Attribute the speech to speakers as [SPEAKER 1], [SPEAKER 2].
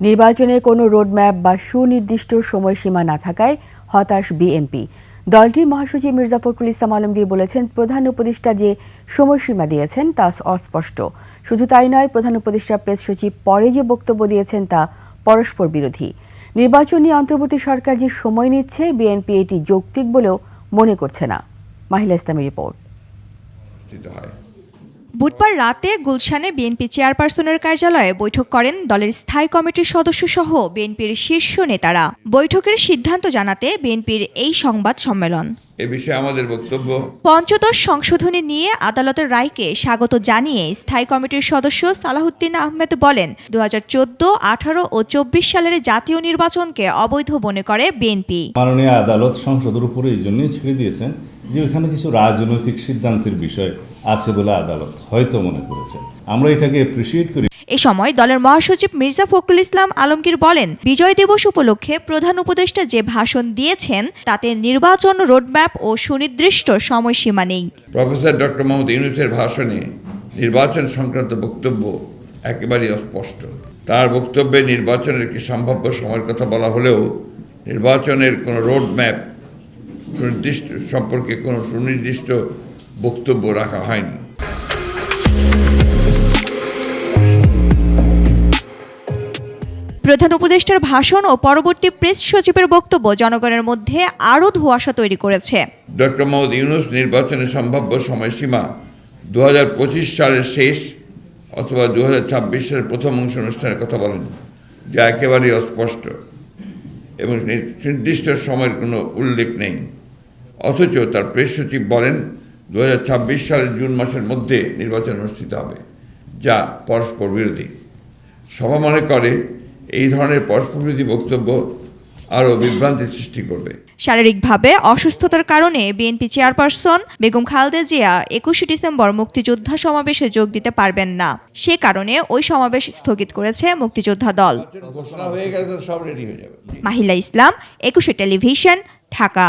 [SPEAKER 1] নির্বাচনে কোনো রোডম্যাপ বা সুনির্দিষ্ট সময়সীমা না থাকায় হতাশ বিএনপি। দলটির মহাসচিব মির্জা ফখরুল ইসলাম আলমগীর বলেছেন, প্রধান উপদেষ্টা যে সময়সীমা দিয়েছেন তা অস্পষ্ট। শুধু তাই নয়, প্রধান উপদেষ্টা প্রেস সচিব পরে যে বক্তব্য দিয়েছেন তা পরস্পর বিরোধী। নির্বাচন নিয়ে অন্তর্বর্তী সরকার যে সময় নিচ্ছে, বিএনপি এটি যৌক্তিক বলেও মনে করছে না। মাহিলা ইসলামের রিপোর্ট।
[SPEAKER 2] বুধবার রাতে গুলশানে বিএনপি চেয়ারপারসনের কার্যালয়ে বৈঠক করেন দলের স্থায়ী কমিটির সদস্যসহ বিএনপির শীর্ষ নেতারা। বৈঠকের সিদ্ধান্ত জানাতে বিএনপির এই সংবাদ সম্মেলন।
[SPEAKER 3] এ বিষয়ে আমাদের বক্তব্য,
[SPEAKER 2] পঞ্চদশ সংশোধনী নিয়ে আদালতের রায়কে স্বাগত জানিয়ে স্থায়ী কমিটির সদস্য সালাহউদ্দিন আহমেদ বলেন, 2014, 18 ও 24 সালের জাতীয় নির্বাচনকে অবৈধ মনে করে বিএনপি।
[SPEAKER 4] মাননীয় আদালত সংসদের উপরে এই জন্যই ছেড়ে দিয়েছেন যে এখানে কিছু রাজনৈতিক সিদ্ধান্তের বিষয় আছে বলে আদালত হয়তো মনে করেছেন। আমরা এটাকে অ্যাপ্রিসিয়েট করি।
[SPEAKER 2] এ সময় দলের মহাসচিব মির্জা ফখরুল ইসলাম আলমগীর বলেন, বিজয় দিবস উপলক্ষে প্রধান উপদেষ্টা যে ভাষণ দিয়েছেন তাতে নির্বাচন রোডম্যাপ ও সুনির্দিষ্ট সময়সীমা নেই।
[SPEAKER 3] প্রফেসর ডক্টর মোহাম্মদ ইউনূসের ভাষণে নির্বাচন সংক্রান্ত বক্তব্য একেবারেই অস্পষ্ট। তার বক্তব্যে নির্বাচনের একটি সম্ভাব্য সময়ের কথা বলা হলেও নির্বাচনের কোনো রোডম্যাপ সুনির্দিষ্ট সম্পর্কে কোনো সুনির্দিষ্ট বক্তব্য রাখা হয়নি।
[SPEAKER 2] প্রধান উপদেষ্টার ভাষণ ও পরবর্তী প্রেস সচিবের বক্তব্য জনগণের মধ্যে আরও ধোঁয়াশা তৈরি করেছে।
[SPEAKER 3] ডক্টর মোহাম্মদ ইউনূস নির্বাচনের সম্ভাব্য সময়সীমা 2025 সালের শেষ অথবা 2026 সালের প্রথম অংশ অনুষ্ঠানের কথা বলেন, যা একেবারেই অস্পষ্ট এবং নির্দিষ্ট সময়ের কোনো উল্লেখ নেই। অথচ তার প্রেস সচিব বলেন 2026 সালের জুন মাসের মধ্যে নির্বাচন অনুষ্ঠিত হবে, যা পরস্পর বিরোধী। সভা মনে করে এই ধরনের পরস্পর বিরোধী বক্তব্য আরও বিভ্রান্তি সৃষ্টি করবে।
[SPEAKER 2] শারীরিকভাবে অসুস্থতার কারণে BNP chairperson Begum Khaleda Zia 21 December মুক্তিযোদ্ধা সমাবেশে যোগ দিতে পারবেন না। সে কারণে ওই সমাবেশ স্থগিত করেছে মুক্তিযোদ্ধা দল।
[SPEAKER 3] ঘোষণা হয়ে গেলে তো সব রেডি হয়ে যাবে।
[SPEAKER 2] মাহিলা ইসলাম, 21 টেলিভিশন, ঢাকা।